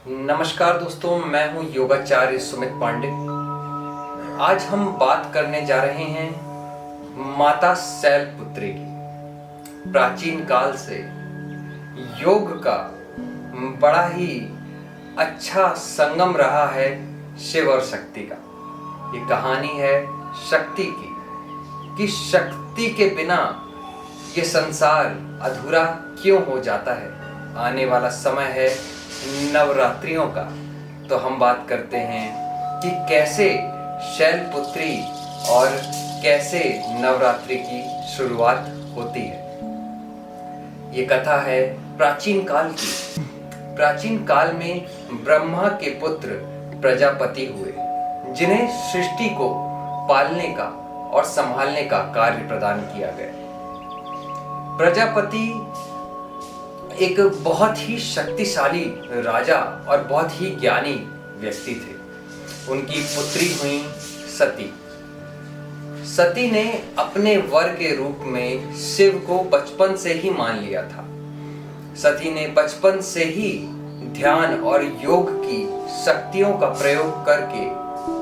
नमस्कार दोस्तों, मैं हूं योगाचार्य सुमित पांडे। आज हम बात करने जा रहे हैं माता शैलपुत्री की। प्राचीन काल से योग का बड़ा ही अच्छा संगम रहा है शिव और शक्ति का। ये कहानी है शक्ति की कि शक्ति के बिना ये संसार अधूरा क्यों हो जाता है। आने वाला समय है नवरात्रियों का, तो हम बात करते हैं कि कैसे शैलपुत्री और कैसे नवरात्रि की शुरुआत होती है। ये कथा है प्राचीन काल की। प्राचीन काल में ब्रह्मा के पुत्र प्रजापति हुए, जिन्हें सृष्टि को पालने का और संभालने का कार्य प्रदान किया गया। प्रजापति एक बहुत ही शक्तिशाली राजा और बहुत ही ज्ञानी व्यक्ति थे। उनकी पुत्री हुई सती। सती ने अपने वर के रूप में शिव को बचपन से ही मान लिया था। सती ने बचपन से ही ध्यान और योग की शक्तियों का प्रयोग करके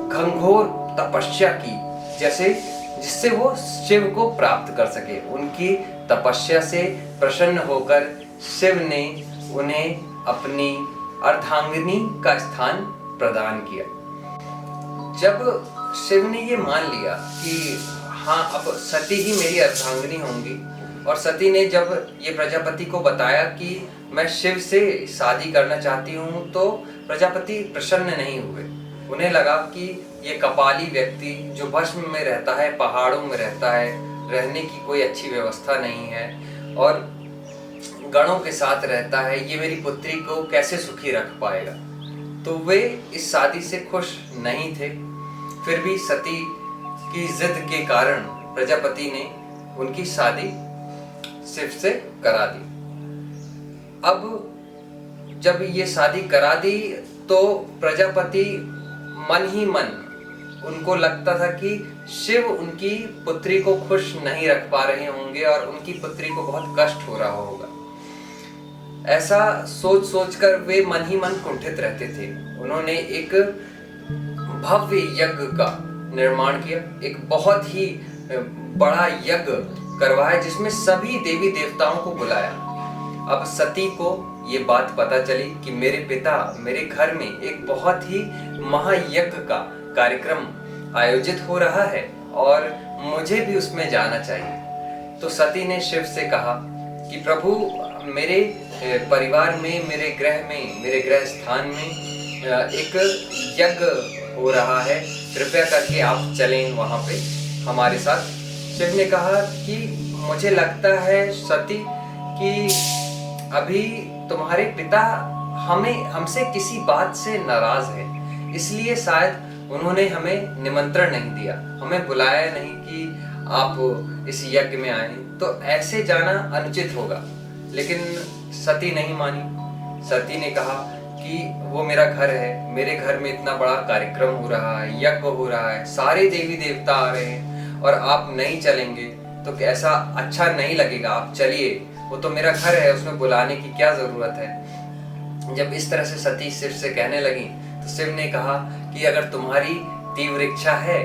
घंघोर तपस्या की, जिससे वो शिव को प्राप्त कर सके। उनकी तपस्या से प्रसन्न होकर शिव ने उन्हें अपनी अर्धांगिनी का स्थान प्रदान किया। जब शिव ने ये मान लिया कि हाँ, अब सती ही मेरी अर्धांगिनी होंगी, और सती ने जब ये प्रजापति को बताया कि मैं शिव से शादी करना चाहती हूँ, तो प्रजापति प्रसन्न नहीं हुए। उन्हें लगा कि ये कपाली व्यक्ति जो भस्म में रहता है, पहाड़ों में रहता है, रहने की कोई अच्छी व्यवस्था नहीं है और गणों के साथ रहता है, ये मेरी पुत्री को कैसे सुखी रख पाएगा। तो वे इस शादी से खुश नहीं थे। फिर भी सती की जिद के कारण प्रजापति ने उनकी शादी शिव से करा दी। अब जब ये शादी करा दी तो प्रजापति मन ही मन उनको लगता था कि शिव उनकी पुत्री को खुश नहीं रख पा रहे होंगे और उनकी पुत्री को बहुत कष्ट हो रहा होगा। ऐसा सोच सोचकर वे मन ही मन कुंठित रहते थे। उन्होंने एक भव्य यज्ञ का निर्माण किया, एक बहुत ही बड़ा यज्ञ करवाया जिसमें सभी देवी देवताओं को बुलाया। अब सती को ये बात पता चली कि मेरे पिता मेरे घर में एक बहुत ही महायज्ञ का कार्यक्रम आयोजित हो रहा है और मुझे भी उसमें जाना चाहिए। तो सती ने शिव से कहा कि प्रभु, मेरे परिवार में, मेरे गृह स्थान में एक यज्ञ हो रहा है, कृपया करके आप चलें वहां पे हमारे साथ। शिव ने कहा कि मुझे लगता है सती कि अभी तुम्हारे पिता हमसे किसी बात से नाराज है, इसलिए शायद उन्होंने हमें निमंत्रण नहीं दिया, हमें बुलाया नहीं कि आप इस यज्ञ में आए, तो ऐसे जाना अनुचित होगा। लेकिन सती नहीं मानी। सती ने कहा कि वो मेरा घर है, मेरे घर में इतना बड़ा कार्यक्रम हो रहा है, यज्ञ हो रहा है, सारे देवी देवता आ रहे हैं और आप नहीं चलेंगे तो कैसा अच्छा नहीं लगेगा, आप चलिए, वो तो मेरा घर है, उसमें बुलाने की क्या जरूरत है। जब इस तरह से सती शिव से कहने लगी तो शिव ने कहा कि अगर तुम्हारी तीव्र इच्छा है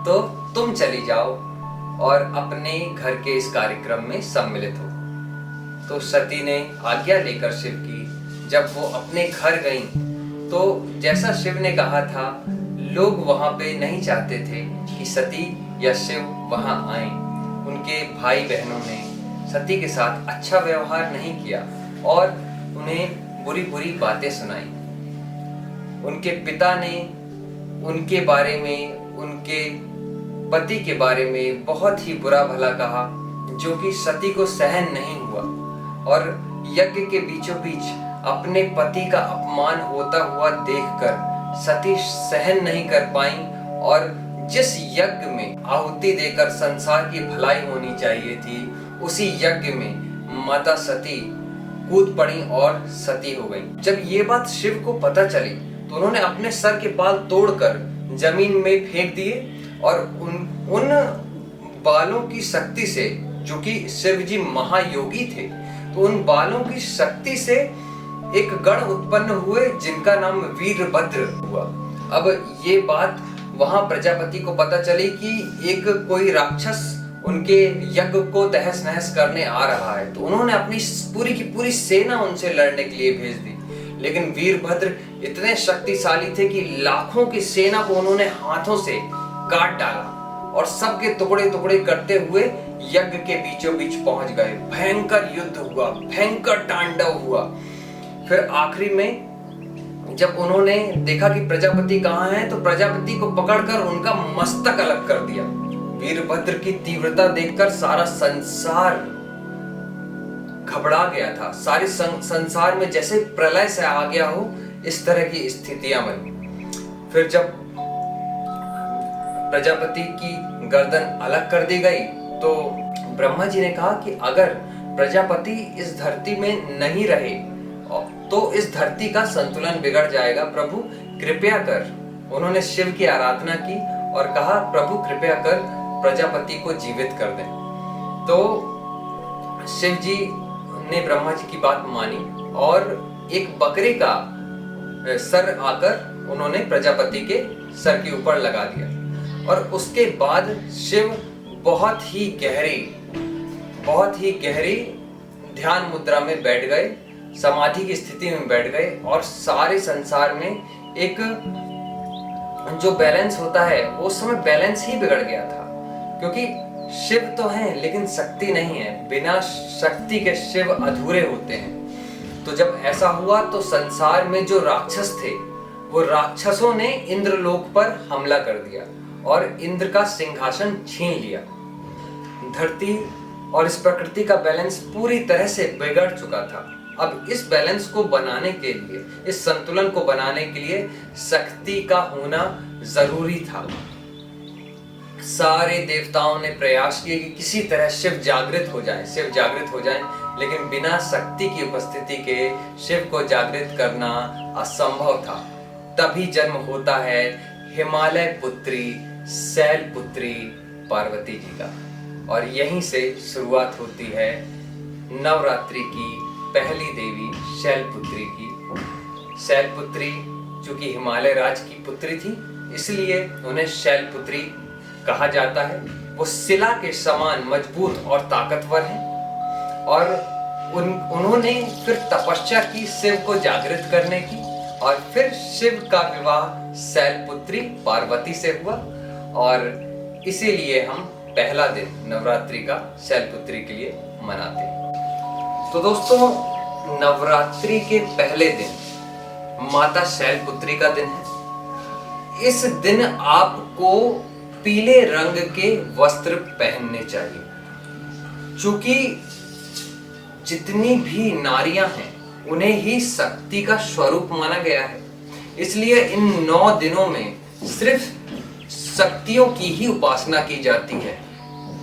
तो तुम चली जाओ और अपने घर के इस कार्यक्रम में सम्मिलित हो। तो सती ने आज्ञा लेकर शिव की जब वो अपने घर गईं, तो जैसा शिव ने कहा था, लोग वहां पे नहीं चाहते थे कि सती या शिव वहां आए। उनके भाई बहनों ने सती के साथ अच्छा व्यवहार नहीं किया और उन्हें बुरी बुरी बातें सुनाई। उनके पिता ने उनके बारे में, उनके पति के बारे में बहुत ही बुरा भला कहा, जो कि सती को सहन नहीं हुआ और यज्ञ के बीचों बीच अपने पति का अपमान होता हुआ देखकर सती सहन नहीं कर पाई और जिस यज्ञ में आहुति देकर संसार की भलाई होनी चाहिए थी, उसी यज्ञ में माता सती कूद पड़ी और सती हो गई। जब ये बात शिव को पता चली तो उन्होंने अपने सर के बाल तोड़कर जमीन में फेंक दिए और उन बालों की शक्ति से, जो कि शिव जी महायोगी थे, तो उन बालों की शक्ति से एक गण उत्पन्न हुए जिनका नाम वीरभद्र हुआ। अब ये बात वहां प्रजापति को पता चली कि एक कोई राक्षस उनके यज्ञ को तहस नहस करने आ रहा है, तो उन्होंने अपनी पूरी की पूरी सेना उनसे लड़ने के लिए भेज दी। लेकिन वीरभद्र इतने शक्तिशाली थे कि लाखों की सेना को उन्होंने हाथों से काट डाला और सबके टुकड़े टुकड़े करते हुए यज्ञ के बीचों बीच पहुंच गए। भयंकर युद्ध हुआ, भयंकर तांडव हुआ। फिर आखिरी में जब उन्होंने देखा कि प्रजापति कहाँ है, तो प्रजापति को पकड़कर उनका मस्तक अलग कर दिया। वीरभद्र की तीव्रता देखकर सारा संसार घबरा गया था। सारे संसार में जैसे प्रलय से आ गया हो, इस तरह की स्थितियां बनी। फिर जब प्रजापति की गर्दन अलग कर दी गई, तो ब्रह्मा जी ने कहा कि अगर प्रजापति इस धरती में नहीं रहे तो इस धरती का संतुलन बिगड़ जाएगा, प्रभु कृपया कर। उन्होंने शिव की आराधना की और कहा, प्रभु कृपया कर प्रजापति को जीवित कर दें। तो शिव जी ने ब्रह्मा जी की बात मानी और एक बकरे का सर आकर उन्होंने प्रजापति के सर के ऊपर लगा दिया। और उसके बाद शिव बहुत ही गहरी ध्यान मुद्रा में बैठ गए, समाधि की स्थिति में बैठ गए और सारे संसार में एक जो बैलेंस होता है, उस समय बैलेंस ही बिगड़ गया था। क्योंकि शिव तो हैं लेकिन शक्ति नहीं है, बिना शक्ति के शिव अधूरे होते हैं। तो जब ऐसा हुआ तो संसार में जो राक्षस थे, वो राक्षसों ने इंद्रलोक पर हमला कर दिया और इंद्र का सिंहासन छीन लिया। धरती और इस प्रकृति का बैलेंस पूरी तरह से बिगड़ चुका था। अब इस बैलेंस को बनाने के लिए, इस संतुलन को बनाने के लिए शक्ति का होना जरूरी था। सारे देवताओं ने प्रयास किए कि किसी तरह शिव जागृत हो जाएं, लेकिन बिना शक्ति की उपस्थिति के शिव को जागृत करना असंभव था। तभी जन्म होता है हिमालय पुत्री शैल पुत्री पार्वती जी का, और यहीं से शुरुआत होती है नवरात्रि की पहली देवी शैलपुत्री की। शैलपुत्री चूंकि हिमालय राज की पुत्री थी, इसलिए उन्हें शैलपुत्री कहा जाता है। वो शिला के समान मजबूत और ताकतवर हैं और उन्होंने फिर तपस्या की शिव को जागृत करने की, और फिर शिव का विवाह शैलपुत्री पार्वती से हुआ, और इसीलिए हम पहला दिन नवरात्रि का शैलपुत्री के लिए मनाते हैं। तो दोस्तों, नवरात्रि के पहले दिन माता शैलपुत्री का दिन है। इस दिन आपको पीले रंग के वस्त्र पहनने चाहिए। चूंकि जितनी भी नारियां हैं उन्हें ही शक्ति का स्वरूप माना गया है, इसलिए इन 9 दिनों में सिर्फ शक्तियों की ही उपासना की जाती है।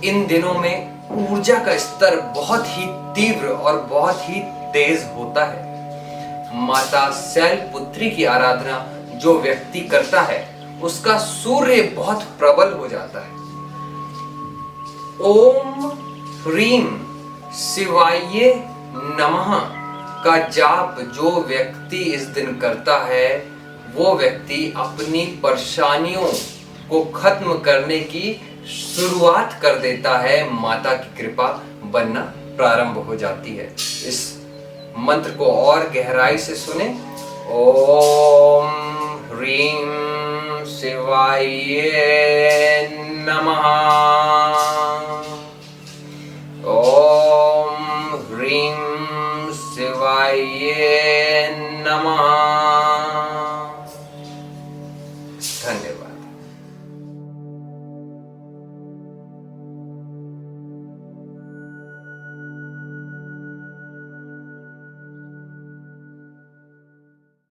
इन दिनों में ऊर्जा का स्तर बहुत ही तीव्र और बहुत ही तेज होता है। माता शैलपुत्री की आराधना जो व्यक्ति करता है, उसका सूर्य बहुत प्रबल हो जाता है। ओम ह्रीम शिवाय नमः का जाप जो व्यक्ति इस दिन करता है, वो व्यक्ति अपनी परेशानियों को खत्म करने की शुरुआत कर देता है। माता की कृपा बनना प्रारंभ हो जाती है। इस मंत्र को और गहराई से सुने। ओम ह्रीम शिवाय नमः। ओम ह्रीम शिवाय नमः।